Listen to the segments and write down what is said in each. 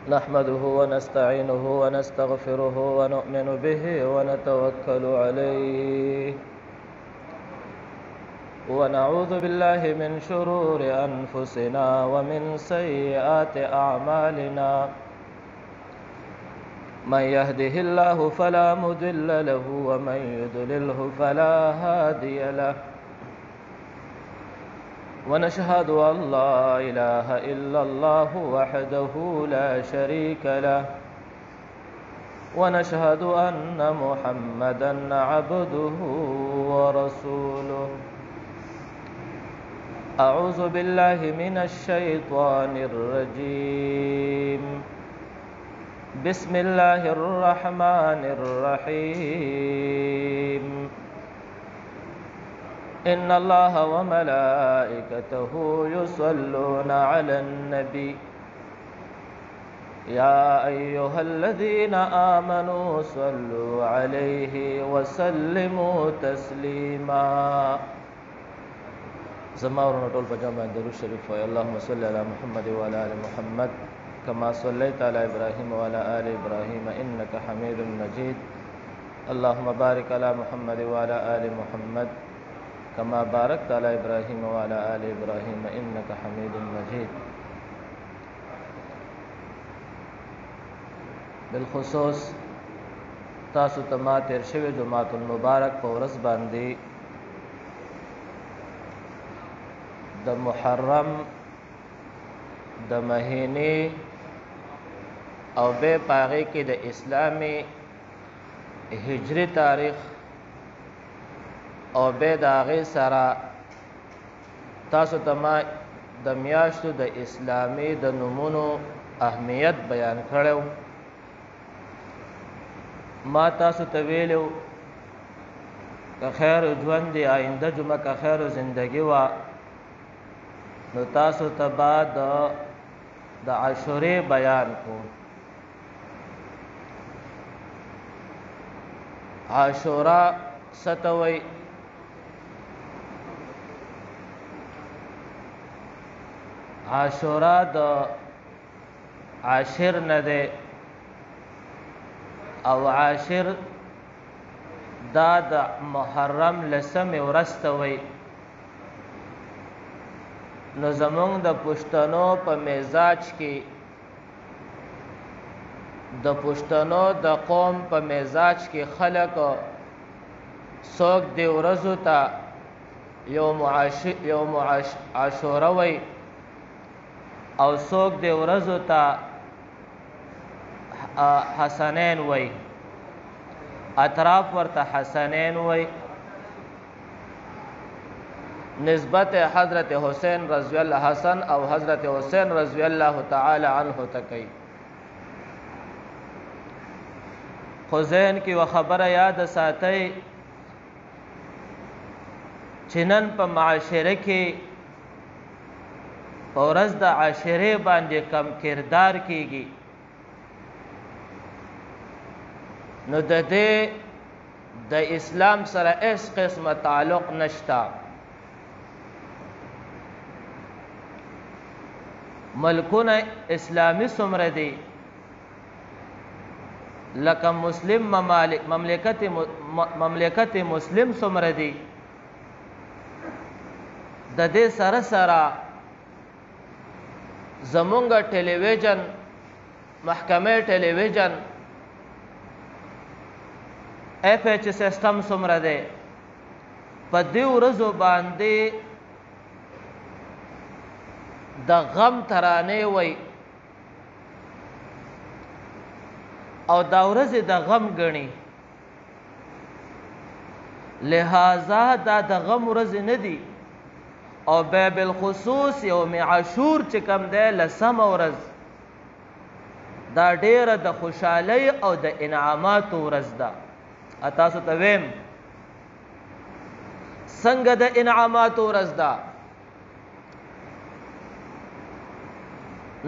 نحمده ونستعينه ونستغفره ونؤمن به ونتوكل عليه ونعوذ بالله من شرور أنفسنا ومن سيئات أعمالنا من يهده الله فلا مضل له ومن يضلله فلا هادي له ونشهد أن لا إله إلا الله وحده لا شريك له ونشهد أن محمدًا عبده ورسوله أعوذ بالله من الشيطان الرجيم بسم الله الرحمن الرحيم إن الله وملائكته يصلون على النبي يا أيها الذين آمنوا صلوا عليه وسلموا تسليما زمارنا طول بجامع درود شريف اللهم صل على محمد وعلى آل محمد كما صليت على إبراهيم وعلى آل إبراهيم إنك حميد مجيد اللهم بارك على محمد وعلى آل محمد كما باركت على إبراهيم وعلى آل إبراهيم إنك حميد مجيد. بالخصوص تاسو تما تیر شوی جمعۃ المبارک په ورځ باندې د محرم د مهینې او به پاغه کې د اسلامي هجری تاریخ او به داغه سره تاسو تما د میاشتو د اسلامي د نمونو اهمیت بیان کړو. ما تاسو ته ویلو که خیر ژوند دی آینده جمعه که خیر زندگی وا نو تاسو ته بعد د عاشوره بیان کو. عاشورا ستوي عاشورا د عاشر نه ده او عاشر دا د محرم لسم ورستوي. نو زمونږ د پښتنو په مزاج کې د پښتنو د قوم په مزاج کې خلک څوک دی ورځو ته یوم عاشوره وي او څوک دی ورځو ته حسنین وي، اطراف ورته حسنین وي، نسبت حضرت حسین رضی الله حسن او حضرت حسین رضی الله تعالی عنہ تکي. خو ذهن کې و خبره یاد ساتي چنن په معاشره کې اورز د عاشره باندې کم کردار کیږي نو د دې د اسلام سره اس قسمه تعلق نشتا. ملکونه اسلامی سمره دي لکه مسلم مملکت مسلم سمره دي د دې سره سره زمونږ ټلویزیون محکمه ټلویزیون اف ایچ سیستم سمره ده په دې ورځو باندې د غم ترانه وي او دا ورځ د غم غني، لہذا دا د غم ورځ نه دي او به بالخصوص یوم عاشور چې کوم ده لسم ورځ دا ډیره د خوشحالي او د انعامات ورځ ده. تاسو ته ویم څنګه د انعامات ورځ ده.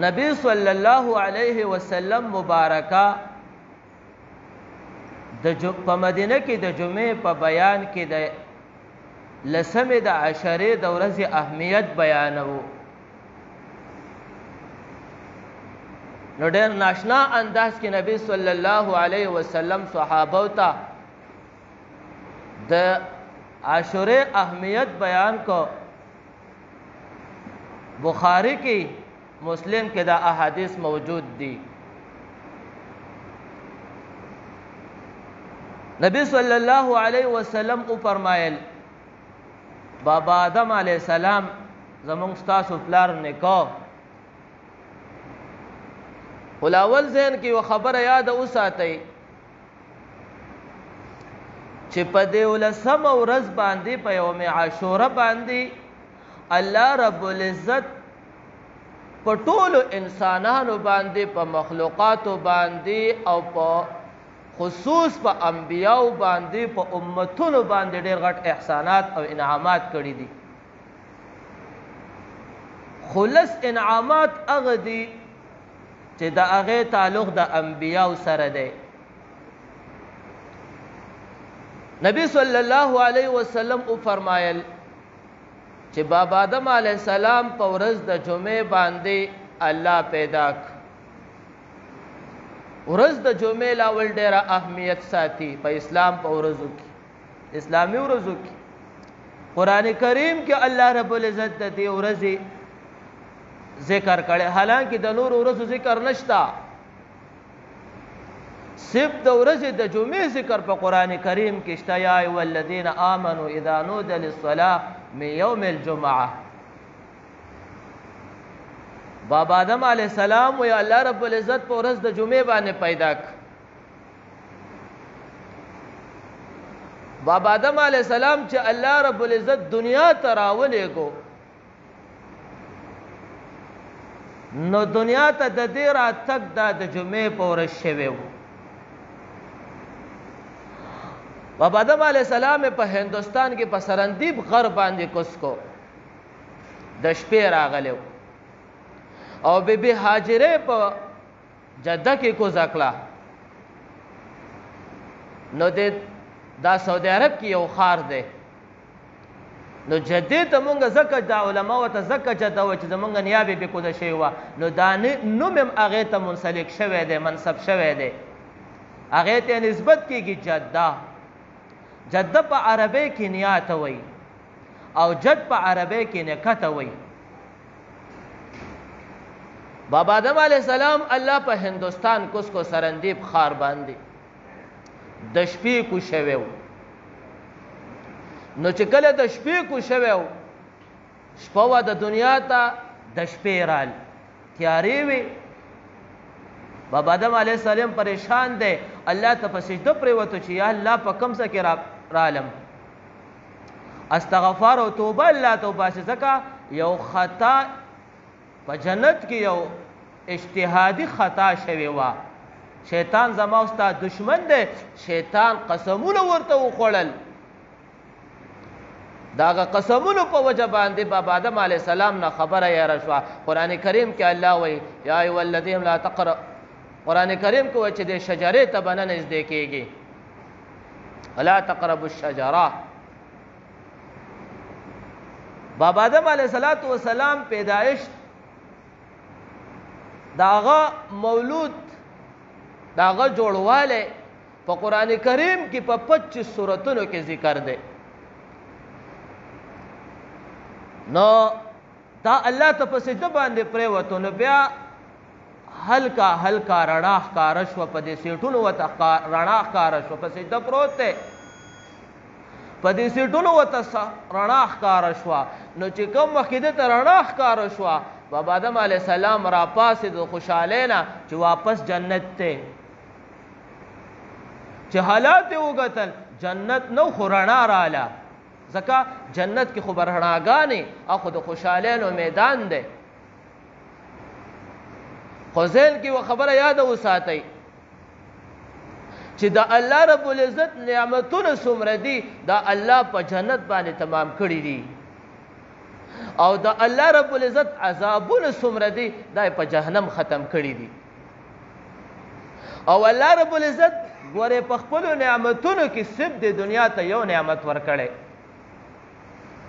نبی صلی الله علیه وسلم مبارکه په مدینه کې د جمعې په بیان کې د لسمه د عشره د ورځې اهمیت بیانوو. نو ډېر ناشنا انداز کې نبی صلی الله علیه وسلم صحابه ته د عاشورې اهمیت بیان کو. بخاری کې مسلم کې دا احادیث موجود دي. نبی صلی الله علیه وسلم او فرمایل بابا آدم علیه السلام زمونږ ستاسو پلار نکاح. اول ذهن کې یو خبره یاد وساتئ چې په دې 19مه ورځ باندې په یوم عاشوره باندې الله رب العزت په ټولو انسانانو باندې په مخلوقاتو باندې او په خصوص په انبیاو باندې په امتونو باندې ډېر غټ احسانات او انعامات کړي دي. خلص انعامات هغه دي چې د هغې تعلق د انبیاو سره دی. نبی صلی الله علیه وسلم او فرمایل چې بابا آدم علیه السلام په ورځ د جمعې باندې الله پیدا ک. ورځ د جمعې لاول ډېره اهمیت ساتي په اسلام په ورځو کې، اسلامي ورځو کې. قرآن کریم کې الله رب العزت د دې ورځې ذکر کړي، حالانکه د نور ورځو ذکر نشتا، صرف د ورځې د جمعې ذکر په قرآن کریم کې شته. یا ایها الذین آمنوا اذا نودي للصلاة من یوم الجمعه. بابا آدم علیه السلام وی الله رب العزت په ورځ د جمعې باندې پیدا ک. بابا آدم علیه السلام چې الله رب العزت دنیا ته راولېږو، نو دنیا ته د دې راتګ دا د جمعې په ورځ شوی و. بابا آدم علیه السلام په هندوستان کې په سرندیب غر باندې کوس کو، د شپې راغلی و او بیبي هاجره په جده کې کوزه کړه. نو دا سعودي عرب کې یو ښار دی، نو جدې ته مونږ ځکه دا علماو ته ځکه جده وه چې زمونږ نیا بیبي کوزه شوې وه، نو دا نوم هم هغې ته منسلک شوی دی، منصب شوی دی، هغې ته نسبت کېږي جده. جده په عربۍ کې نیا ته وایي او جد په عربۍ کې نکه ته وایي. بابا آدم علیه السلام الله په هندوستان کوس کو سرندیب ښار باندې د شپې کو شوی و. نو چې کله د شپې کو شوی و، شپه وه د دنیا ته د شپې رال تیارې وې. بابا آدم علیه السلام پریشان دی، الله ته په سجده پرېوتو چې یا الله په کوم څه کې رالم، استغفار او توبه الله ته وباسي، ځکه یو خطا په جنت کې یو اجتهادي خطا شوی وه. شیطان زما او ستا دشمن دی، شیطان قسمونه ورته وخوړل، د هغه قسمونو په وجه باندې بابا آدم علیه السلام نه خبره یاره شوه. قرآن کریم کې الله وایي یا ایها الذین لا تقربوا، قرآن کریم کې وایي چې د شجرې ته به نه نږدې کېږي، ولا تقربوا الشجره. بابا آدم علیه السلام پیدایش داغه مولود داغه جوړواله په قرآن کریم کې په 25 سورتونو کې ذکر دی. نو دا الله ته په سجده باندې پرېوتو، نو بیا هلکا هلکا رڼا ښکاره شوه، په دې سیټونو ورته رڼا ښکاره شوه، په سجده پروت دی، په دې سیټونو ورته رڼا ښکاره شوه. نو چې کوم وخت دې ته رڼا ښکاره شوه، بابا آدم علیه السلام را پاسېد د خوشحالۍ نه چې واپس جنت دی. چې حالات یې وکتل، جنت نو خو رڼا راله، ځکه جنت کې خو به رڼاګانې او خو د خوشحالۍ نو میدان دی. خو ذهن کې یوه خبره یاده وساتئ چې د الله رب العزت نعمتونه څومره دي، دا الله په جنت باندې تمام کړي دي، او د الله رب العزت عذابونه څومره دي، دا په جهنم ختم کړي دي. او الله رب العزت ګورې په خپلو نعمتونو کې صرف د دنیا ته یو نعمت ورکړی،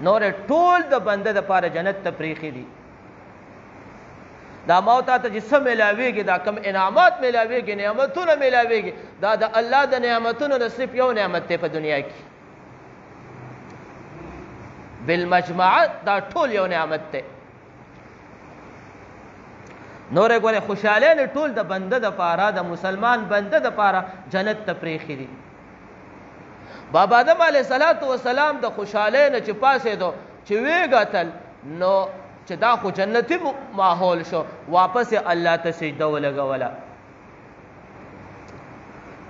نور ټول د بنده دپاره جنت ته پریښي دي. دا ما ته چې څه میلاویږي دا کم انعامات میلاویږي نعمتونه میلاویږي دا د الله د نعمتونو نه صرف یو نعمت دی په دنیا کې بالمجمع دا ټول یو نعمت دی نورې ګورې خوشحالۍ نه ټول د بنده د پاره د مسلمان بنده د پاره جنت ته پرېښي دي بابا آدم علیه السلام د خوشحالۍ نه چې پاسېدو چې ویې کتل نو چې دا خو جنتی ماحول شو واپس الله ته سجده ولګوله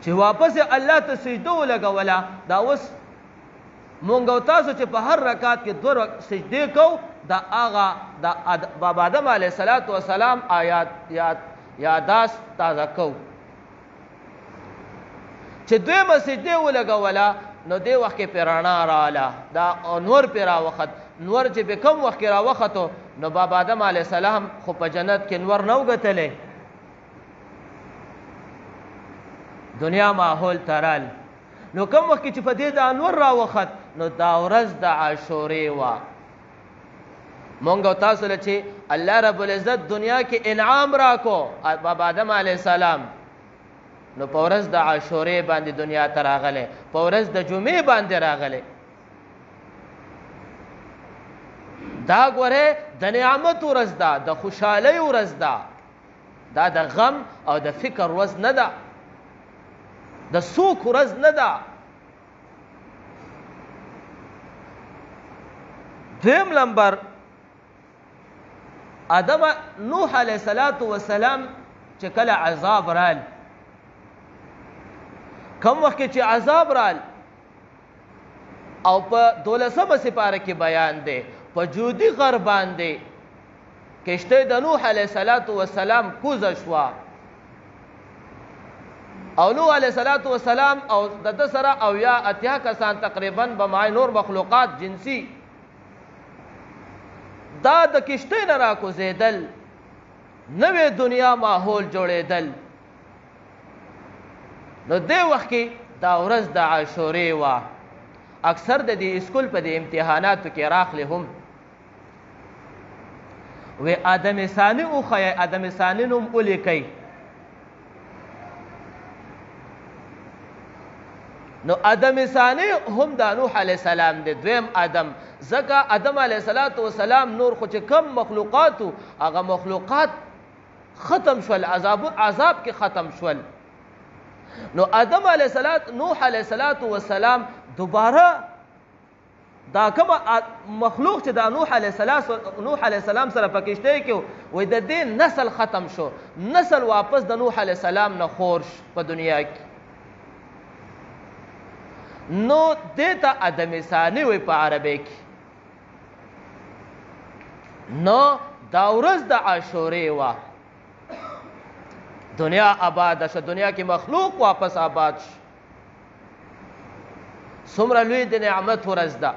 چې واپس الله ته سجده ولګوله دا اوس مونږ او تاسو چې په هر رکعت کې 2 سجدې کوو دا هغه د بابا آدم علیه السلام آیات یاداست تازه کوو چې دویمه سجدې ولګوله نو دې وخت کې پې رڼا راغله دا نور پې راوخت نور چې په کوم وخت کې راوختو نو بابا آدم علیه السلام خو په جنت کې نور نه وګتلی دنیا ماحول ترال نو کوم وخت کې چې په دې د انور راوخت نو دا ورځ د عاشورې وه مونږ او تاسو له چې الله رب العزت دنیا کې انعام راکو بابا آدم علیه السلام نو په ورځ د عاشورې باندې دنیا ته راغلی په ورځ د جمعې باندې راغلی دا ګوره د نعمت ورځ ده د خوشحالۍ ورځ ده دا د غم او د فکر ورځ نه ده د سوک ورځ نه ده دویم نمبر نوح علیه السلام چې کله عذاب رال کم وخت کې چې عذاب رال او په 12مه سپاره کې بیان دی په جودي غر باندې کشته د نوح علیه السلام کوزه شوه او نوح علیه السلام او د ده سره 80 کسان تقریبا بمای نور مخلوقات جنسي دا د کشتۍ نه راکوزېدل نوې دنیا ماحول جوړېدل نو دې وخت کې دا ورځ د عاشورې وه اکثر د دې اسکول په دې امتحاناتو کې راخلي هم وی آدم ثانی وښیئ آدم ثانی نوم ولیکئ نو آدم ثانی هم د نوح علیه السلام دی دویم آدم ځکه آدم علیه السلام نور خو چې کم مخلوقاتو هغه مخلوقات ختم شول عذاب کې ختم شول نو آدم علیه نوح علیه السلام دوباره دا کوم مخلوق چې د نوح علیه السلام سره په کشتۍ کې وایي د دې نسل ختم شو نسل واپس د نوح علیه السلام نه خور په دنیا کې نو دې ته آدم ثانی وایي په عربۍ کې نو دا ورځ د عاشورې وه دنیا آباده شو دنیا کې مخلوق واپس آباد شو څومره لوی د نعمت ورځ ده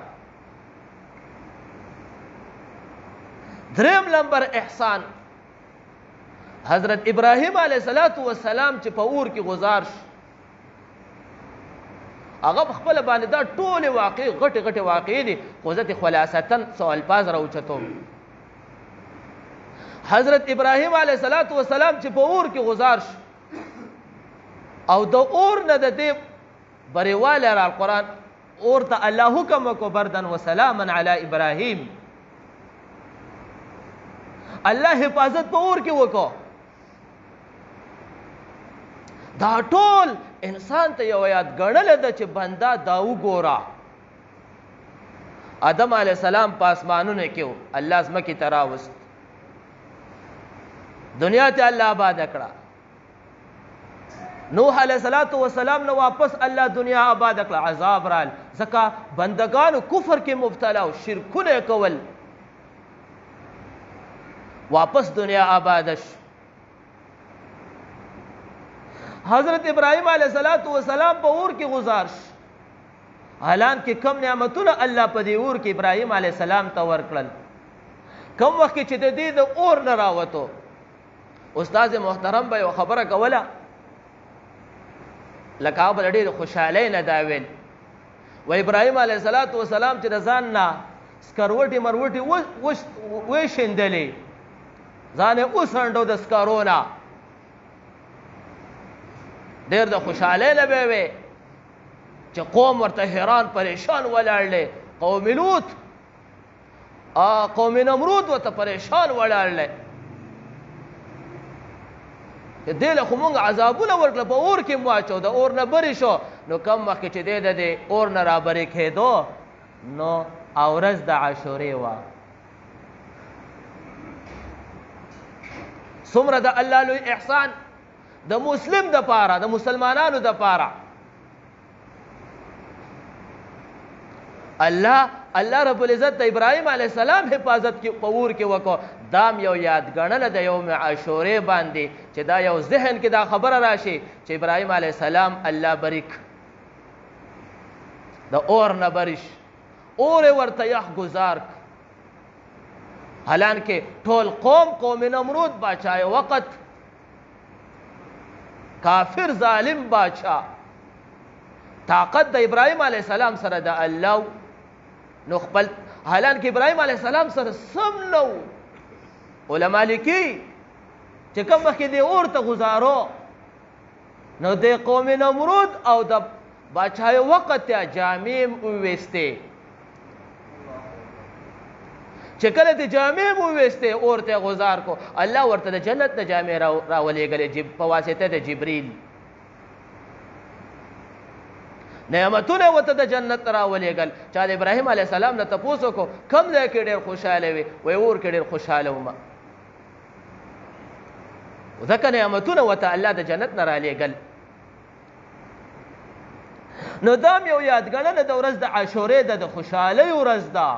دریم نمبر احسان حضرت ابراهیم علیه السلام چې په اور کې گزار شو هغه په خپله باندې دا ټولې واقعې غټې غټې واقعې دي خو زه دې خلاصتن څو الفاظ راوچتوم حضرت ابراهیم علیه السلام چې په اور کې گزار شو او د اور نه د دې بریواله را القرآن اور ته الله حکم وکړو بردن وسلاما علی ابراهیم الله حفاظت په اور کې وکړو دا ټول انسان ته یو یاد ګڼله ده چې بنده دا وګوره آدم علیه السلام په اسمانونو کې و الله ځمکې ته راوست دنیا ته الله آباد کړه نوح علیه السلام نه واپس الله دنیا آباد کړه عذاب رال ځکه بندگانو کفر کې مبتلا و شرکونه کول واپس دنیا آباد شو حضرت ابراهیم علیه السلام په اور کې گزار شو حالان کې کم نعمتونه الله په دې اور کې ابراهیم علیه السلام ته ورکړل کم وخت چې د دې د اور نه راوتو استاد محترم به یو خبره کوله لکه هغه به ډېرې خوشحالۍ نه دا ویل و ابراهیم علیه السلام چې د ځان نه سکروټې مروټې وشیندلې ځان یې وسنډو د سکارو نه ډېر د خوشحالۍ نه به وې چې قوم ورته حیران پریشان ولاړ دی قوم لوط قوم نمرود ورته پریشان ولاړ دی دې له خو مونږ عذابونه ورکړه په اور کې مو واچو د اور نه برې شو نو کم وخت کې چې دی د دې اور نه رابرې کېدو نو او ورځ د عاشورې وه څومره د الله لوی احسان د مسلم د پاره د مسلمانانو د پاره الله رب العزت د ابراهیم علیه السلام حفاظت کې په اور کې وکړو دام یو یادګڼله د یوم عاشورې باندې چې دا یو ذهن کې دا خبره راشي چې ابراهیم علیه السلام الله بریک د اور نه بریش اور ورته یخ گزار حالانکه ټول قوم نمرود باچای وقت کافر ظالم باچا طاقت د ابراهیم علیه السلام سره د الله نو خپل حالانکه ابراهیم علیه السلام سره سم نو علما لیکي چې کوم وخت دی اور ته گزارو نو د قوم نمرود او د باچای وقت ته جامیم وويسته چې کله د جامع مو وسته اور ته گزار کو الله ورته د جنت د جامع راولېږلې په واسطه د جبريل نعمتونه ورته د جنت راولېږل چې د ابراهيم عليه السلام نه تاسو کو کم ځای کې ډېر خوشاله وي وای اور کې ډېر خوشاله ومه ځکه نعمتونه ورته الله د جنت نه رالېږل نو دا یو یادګڼنه د ورځ د عاشورې د خوشحالۍ ورځ ده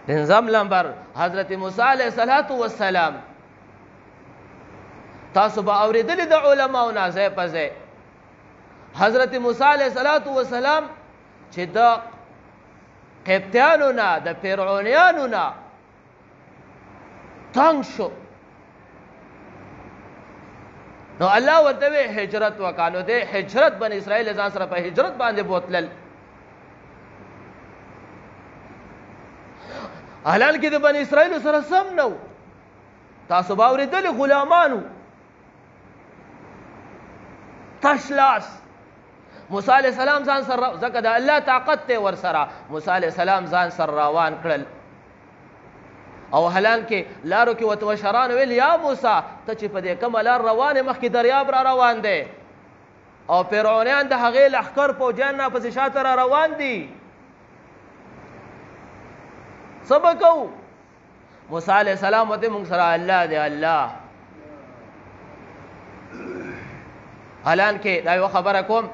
پنځم نمبر حضرت موسی علیه السلام تاسو به اورېدلي د علماو نه ځای په ځای حضرت موسی علیه السلام چې د قبطیانو نه د فرعونیانو نه تنګ شو نو الله ورته هجرت وکړه نو د هجرت بني اسرائیل ځان سره په هجرت باندې بوتلل حالان کې د بني اسرائیل سره سم نو تاسو به اورېدلي غلامانو تشلاس موسی علیه السلام ځان سره ځکه د الله طاقت ته ورسره موسی علیه السلام ځان سره روان کړل او حالان کې لارو کې وتوشران ویل یا موسی ته چې په دې کومه لار روانې مخکې دریاب را روان دی او فرعونیان د هغې لښکر پوجیان نه پسې شاته را روان دي څه به کوو موسی علیه السلام ورته موږ سره الله دی الله حالان کې دا یوه خبره کوم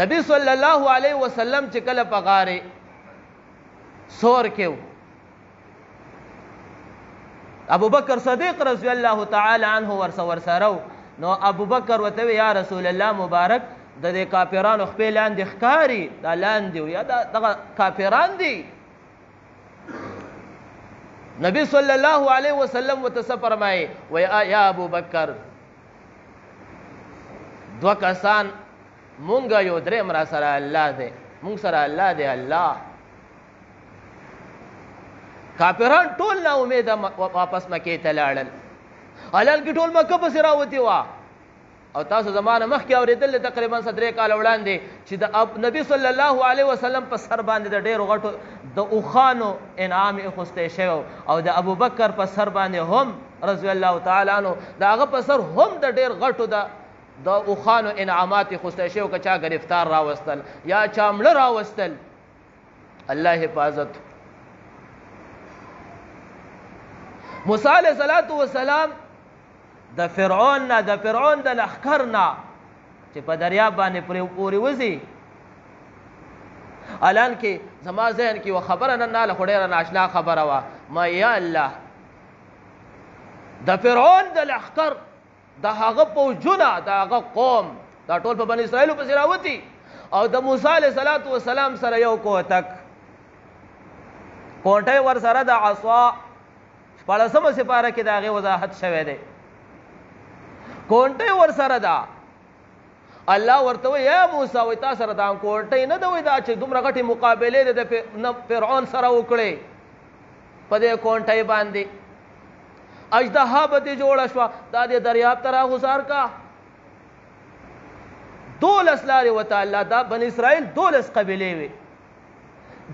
نبی صلی الله علیه وسلم چې کله په غار سور کې ابو بکر صدیق رضی الله تعالی عنه ورسره نو ابو بکر ورته یا رسول الله مبارک د دې کافرانو خپې لاندې ښکاري دا لاندې یا دغه کافران دي نبی صلی الله علیه وسلم ورته فرمایي و یا ابو بکر دو کسان مونږ یو درېم را سره الله دی مونږ سره الله دی الله کافران ټول نا امیده واپس مکې ته لاړل حالان کې ټول مکه پسې راوتې وه او تاسو زمانه مخکې اورېدل تقریبا 3 کاله وړاندې چې د نبي صلی الله علیه وسلم په سر باندې د ډېرو غټو د اوښانو انعام اخیستی شوی او د ابوبکر په سر باندې هم رضی الله تعالی عنه د هغه په سر هم د ډېر غټو د اوښانو انعامات اخیستی شوی که چا گرفتار راوستل یا چا مړه راوستل الله حفاظت موسی علیه السلام د فرعون نه د لښکر نه چې په دریاب باندې پورې وځي الان کې زما ذهن کې یوه خبره نن خو ډېره ناشنا خبره وه ما یا الله د فرعون د لښکر د هغه پوجونه د هغه قوم دا ټول په بني اسرائیلو پسې راوتي او د موسی علیه السلام سره یو کوتک کونټۍ ورسره د عصا 14مه سپاره کې د هغې وضاحت شوی دی کونټۍ ورسره ده الله ورته وایي یا موسی وایي تا سره دا کونټۍ نه ده وایي دا چې دومره غټې مقابلې د فرعون سره وکړې په دې کونټۍ باندې اژدها به دې جوړه شوه دا دې دریاب ته راغوځار کا 12 لارې ورته الله دا بني اسرائیل 12 قبیلې وې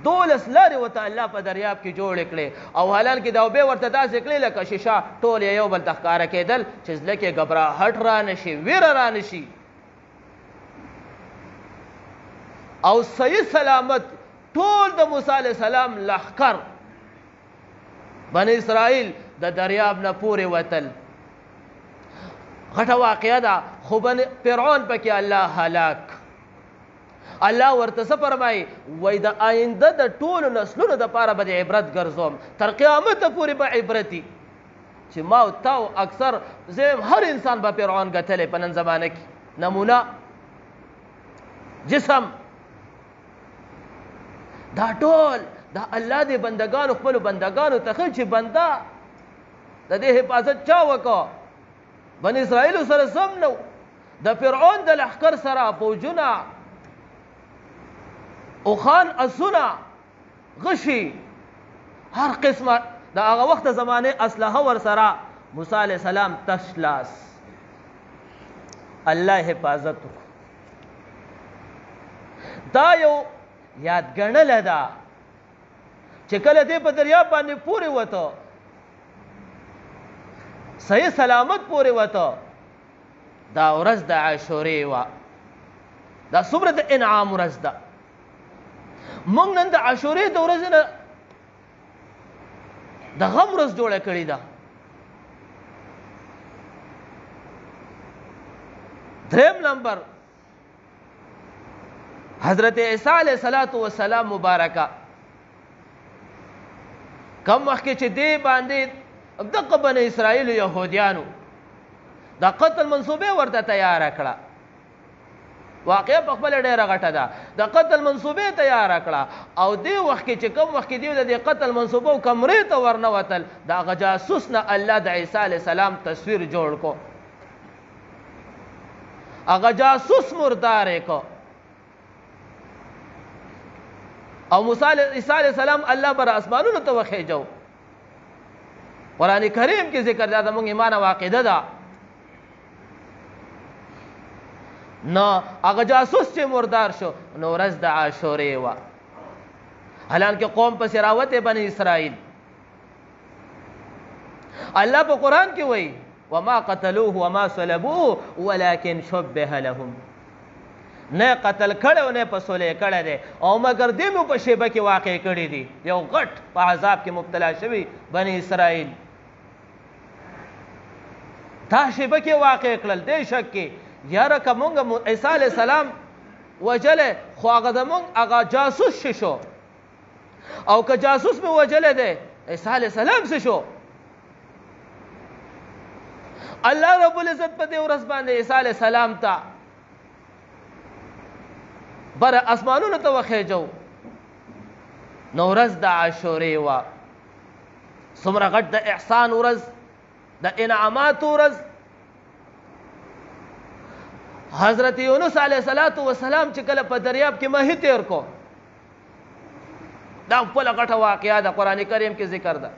12 لارې ورته الله په دریاب کې جوړې کړې او حالان کې دا اوبې ورته داسې کړې لکه شیشه ټول یو بل ته ښکاره کېدل چې زړه کې ګبراهټ را نه شي ویره را نه شي او صحیح سلامت ټول د موسی علیه السلام لښکر بني اسرائیل د دریاب نه پورې وتل غټه واقعه ده خو فرعون پکې الله هلاک الله ورته څه فرمایي وایي د آینده د ټولو نسلونو دپاره به د عبرت ګرځوم تر قیامته پورې به عبرتي چې ما او تا او اکثر زه هر انسان به فرعون ګټلی په نن زمانه کې نمونه جسم دا ټول دا الله دې بندګانو خپلو بندګانو ته ښه چې بنده د دې حفاظت چا وکړه بني اسرائیلو سره سم نو د فرعون د لښکر سره فوجونه اوخان اسونه غشي هر قسمه د هغه وخت زمانه اسلحه ورسره موسی علیه السلام تش لاس الله حفاظت دا یو یادګڼله ده چې کله دې په دریاب باندې پورې وته صحیح سلامت پورې وته دا ورځ د عاشورې وه دا څومره د انعام ورځ ده موږ نن د عاشورې د ورځې نه د غم ورځ جوړه کړې ده دریم نمبر حضرت عیسی علیه السلام مبارکه کم وخت کې چې دې باندې دغه بني اسرائیلو یهودیانو دا قتل منصوبه ورته تیاره کړه واقعا په خپله ډېره غټه ده د قتل منصوبې تیاره کړه او دې وخت کې چې کوم وخت کې دوی د دې قتل منصوبو کمرې ته ورنوتل د هغه جاسوس نه الله د عیسی علیه السلام تصویر جوړ کو هغه جاسوس مردار یې کو او موسی عیسی علیه السلام الله بر اسمانونو ته وخېجو قرآن کریم کې ذکر دا زموږ ایمان او عقیده ده نو هغه جاسوس چې مردار شو نو ورځ د عاشورې وه حالانکه قوم پسې راوتې بني اسرائیل الله په قرآن کې وایي وما قتلوه وما صلبوه ولكن شبه لهم نه قتل کړی نه په صلح کړی دی او مګر دې مو په شیبه کې واقع کړي دي یو غټ په عذاب کې مبتلا شوي بني اسرائیل دا شیبه کې واقع کړل دې شک کې یاره که مونږ عیسی علیه السلام وجلی خو هغه زمونږ هغه جاسوس شو او که جاسوس مې وجلی دی عیسی علیه السلام څه شو الله رب العزت په دې ورځ باندې عیسی علیه السلام ته بر اسمانونو ته وخېجو نو ورځ د عاشورې وه څومره غټ د احسان ورځ د انعاماتو ورځ حضرت یونس علیه السلام چې کله په دریاب کې ماهی تیر کو دا خپله غټه واقعه ده قرآن کریم کې ذکر ده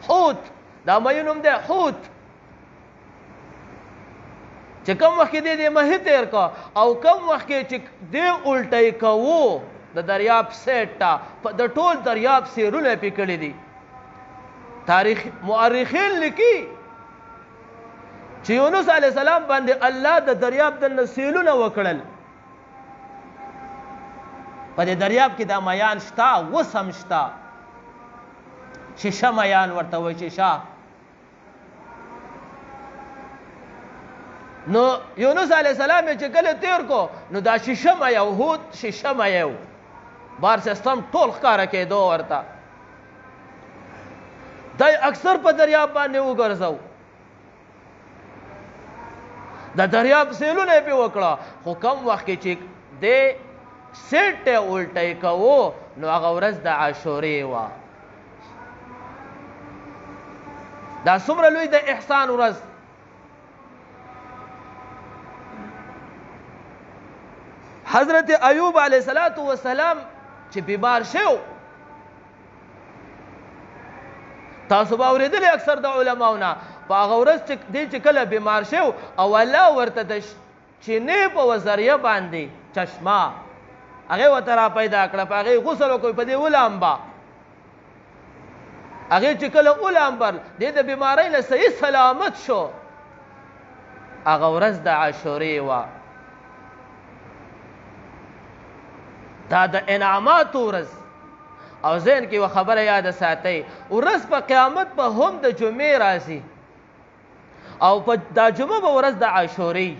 حوت دا ماهی نوم دی حوت چې کوم وخت کې دې ماهی تیر کو او کوم وخت کې چې دې الټی کوو د دریاب سیټ ته د ټول دریاب سیرونه پې کړي دي تاریخ مؤرخین لیکي چې یونس علیه السلام باندې الله د دریاب د سیلونه وکړل په دې دریاب کې دا میان شته اوس هم شته شیشه میان ورته وایي شیشه نو یونس علیه السلام چې کله تیر کو نو دا شیشه میا هود شیشه میا بار سیستم ټول ښکاره کېدو ورته دی اکثر په دریاب باندې وګرځو د دریاب سیلونه یې پې وکړه خو کم وخت کې چې دی سیټ یې الټی کوو نو هغه ورځ د عاشورې وه دا څومره لوی د احسان ورځ حضرت ایوب علیه السلام چې بیمار شو تاسو به اورېدلې اکثر د علماو نه په هغه ورځ چې دی چې کله بیمار شو او الله ورته د چینې په وزریه باندې چشمه هغې ورته را پیدا کړه په هغې غسل وکړئ په دې ولامبه هغې چې کله ولامبل دې د بیمارۍ نه صحیح سلامت شو هغه ورځ د عاشورې وه دا د انعاماتو ورځ او ذهن کې یوه خبره یاده ساتئ ورځ په قیامت په هم د جمعې راځي او په دا جمعه به ورځ د عاشورې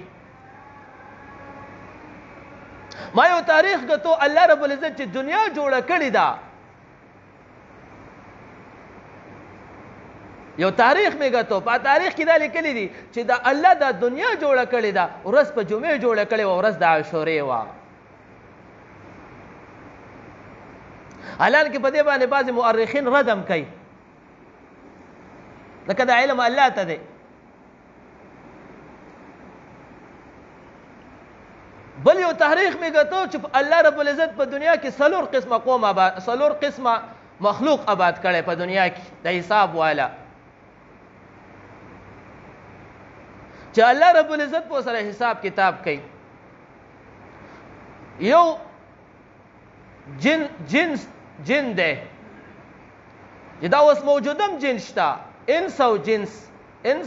ما یو تاریخ ګتو الله رب العزت چې دنیا جوړه کړې ده یو تاریخ مې ګتو په تاریخ کې دا لیکلي دي چې دا الله دا دنیا جوړه کړې ده ورځ په جمعې جوړه کړې وه ورځ د عاشورې وه حالانکه په دې باندې بعضې مؤرخین ردم کوي لکه دا علم الله ته دی بل یو تحریخ مې ګټو چې الله رب العزت په دنیا کې څلور قسمه مخلوق آباد کړی په دنیا کې د حساب والا چې الله رب العزت په سره حساب کتاب کوي یو جن دی چې دا اوس موجودم جن شته انس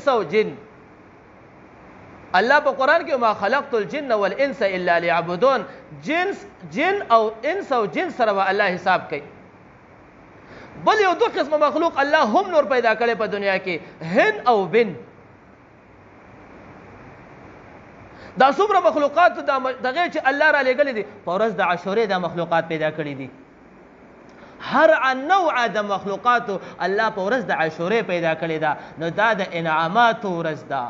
او جن الله په قرآن کې ما خلقت الجن والانس الا ليعبدون جن او انس او جن سره به الله حساب کوي بل یو دو قسمه مخلوق الله هم نور پیدا کړي په دنیا کې هن او بن دا څومره مخلوقات دغه چې الله را لېږلي دي په ورځ د عاشورې دا مخلوقات پیدا کړي دي هر نوع د مخلوقاتو الله په ورځ د عاشورې پیدا کړي ده نو دا د انعاماتو ورځ ده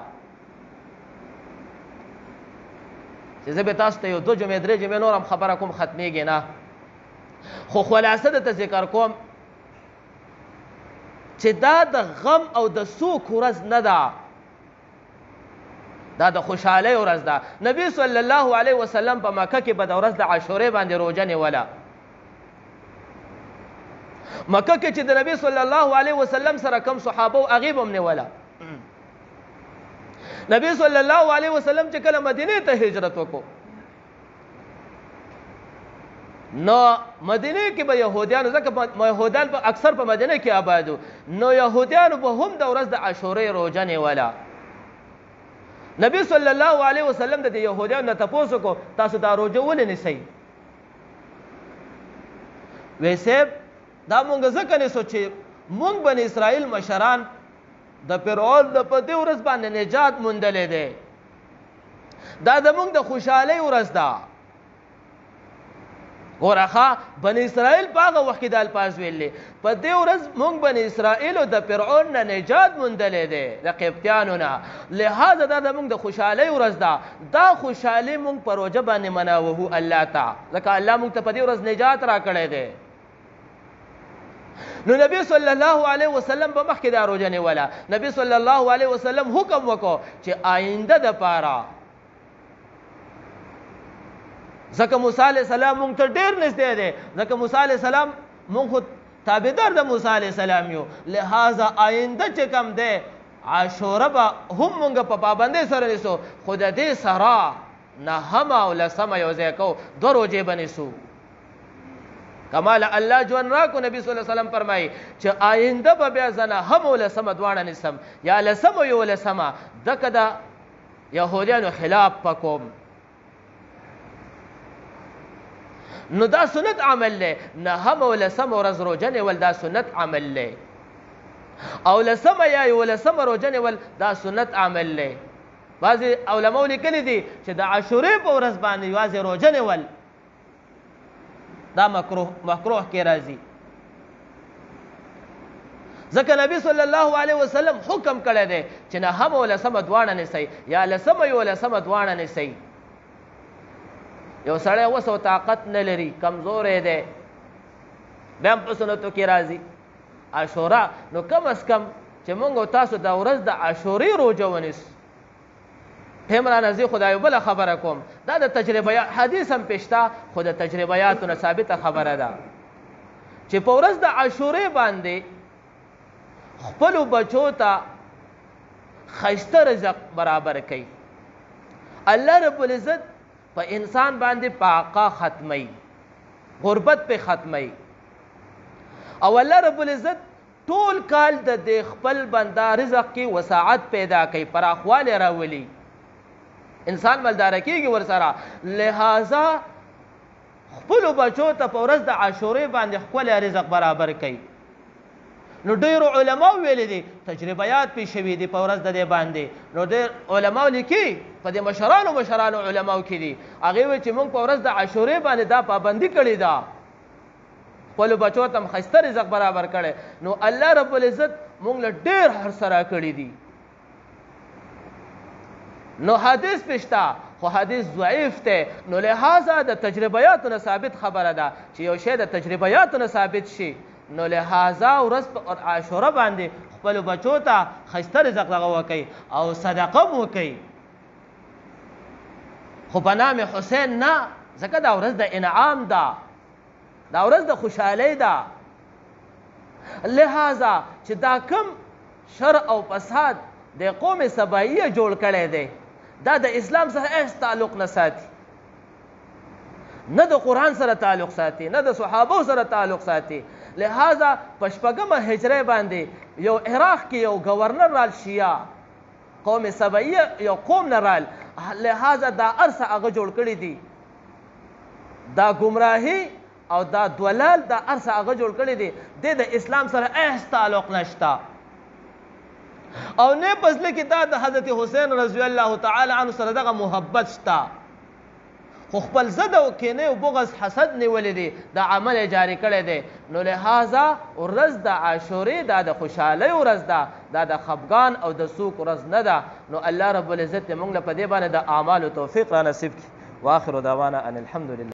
چې زه به تاسو ته یو 2 جمعې 3 جمعې نور هم خبره کوم ختمېږي نه خو خلاصه درته ذکر کوم چې دا د غم او د سوک ورځ نه ده دا د خوشحالۍ ورځ ده نبی صلی الله علیه وسلم په مکه کې به د ورځ د عاشورې باندې روژه نیوله مکه کې چې د نبی صلی الله علیه وسلم سره کم صحابه و هغې به هم نیوله نبی صلی الله علیه وسلم چې کله مدینې ته هجرت وکړو نو مدینې کې به یهودیانو ځکه یهودیان اکثر په مدینه کې آبادو نو یهودیانو به هم د ورځ د عاشورې روژه نیوله نبی صلی الله علیه وسلم د یهودیانو نه تپوس وکړو تاسو دا روژه ولې نیسئ وی صاحب دا مونږ ځکه نیسو چې مونږ بني اسرائیل مشران د فرعون د په دې ورځ باندې نجات موندلی دی دا زموږ د خوشحالۍ ورځ ده ګوره ښه بني اسرائیل په هغه وخت کې دا الفاظ ویلي په دې ورځ موږ بني اسرائیلو د فرعون نه نجات موندلی دی د قبطیانو نه لهذا دا زموږ د خوشحالۍ ورځ ده دا خوشحالي موږ په روژه باندې مناوهو الله ته ځکه الله موږ ته په دې ورځ نجات راکړی دی نو نبی صلی الله علیه وسلم به مخکې دا روژه نیوله نبی صلی الله علیه وسلم حکم وکړو چې آینده دپاره ځکه موسی علیه السلام مونږ ته ډېر نږدې دی ځکه موسی علیه السلام مونږ خو تابعدار د موسی علیه السلام یو لهذا آینده چې کم دی عاشوره به هم مونږ په پابندۍ سره نیسو خو د دې سره نهمه او لسمه یو ځای کوو 2 روژې به نیسو کمال الله ژوند راکو نبی صلی الله علیه وسلم فرمایي چې آینده به بیا زه نهم او لسمه دواړه نیسم یا لسمه یو لسمه ځکه د یهودیانو خلاف پکوم نو دا سنت عمل دی نهم او لسمه ورځ روژه نیول دا سنت عمل دی او لسمه یا یولسمه روژه نیول دا سنت عمل دی بعضې علماو لیکلي دي چې د عاشورې په ورځ باندې یوازې روژه نیول دا مکروه کې راځي ځکه نبی صلی الله علیه وسلم حکم کړی دی چې نهم او لسمه دواړه نیسئ یا لسمه یولسمه دواړه نیسئ یو سړی وس او طاقت نه لري کمزوری دی بیا هم په سنتو کې راځي عاشوره نو کم از کم چې موږ او تاسو دا ورځ د عاشورې روژه ونیسو ټیم رانه زه خو دا یو بله خبره کوم دا د تجربه حدیث هم پېشته خو د تجربیاتو نه ثابته خبره ده چې په ورځ د عاشورې باندې خپلو بچو ته ښایسته رزق برابر کوي. الله رب العزت په انسان باندې پاقه ختمی، غربت په ختمی، او الله رب العزت ټول کال د خپل بنده رزق کې وساعت پیدا کوي، پراخوالی راولي، انسان مالداره کېږي ورسره. لہذا خپلو بچو ته په ورځ د عاشورې باندې ښکلی رزق برابر کوي. نو ډېرو علماو ویلي دي، تجربیات پې شوي دي په ورځ د دې باندې. نو ډېر علماو لیکي، په دې مشرانو علماو کې دي، هغې وایي چې موږ په ورځ د عاشورې باندې دا پابندي کړې ده، خپلو بچو ته هم ښایسته رزق برابر کړی. نو الله رب العزت موږ له ډېر هرڅه راکړي دي. نو حدیث پشته، خو حدیث ضعیف دی. نو لہذا د تجربیاتو نه ثابت خبره ده چې یو شی د تجربیاتو نه ثابت شي، نو لہذا ورځ په عاشوره باندې خپلو بچو ته ښایسته رزق دغه وکئ او صدقه م وکئ، خو په نام حسین نه، ځکه دا ورځ د انعام ده، دا ورځ د خوشحالۍ ده. لہذا چې دا کم شر او فساد د قوم سباییه جوړ کړی دی، دا د اسلام سره هیڅ تعلق نه ساتي، نه د قرآن سره تعلق ساتي، نه د صحابو سره تعلق ساتي. لہذا په شپږمه هجرۍ باندې یو عراق کې یو گورنر رال شیعه قوم سباییه، یو قوم نه رال. لہذا دا ارڅه هغه جوړ کړي دي، دا ګمراهي او دا دولال، دا ارڅه هغه جوړ کړي دي، د اسلام سره هیڅ تعلق نشته. او نه په زړه کې دا د حضرت حسین رضی الله تعالی عنه سره دغه محبت شته، خو خپل ضد او کینې او بغض حسد نیولې دي، دا عمل جاري کړی دی. نو لہذا ورځ د عاشورې دا د خوشحالۍ ورځ ده، دا د خفګان او د سوک ورځ نه ده. نو الله رب العزت موږ له په دې باندې د اعمالو توفیق را نصیب کړي. واخر دعوانا ان الحمد لله.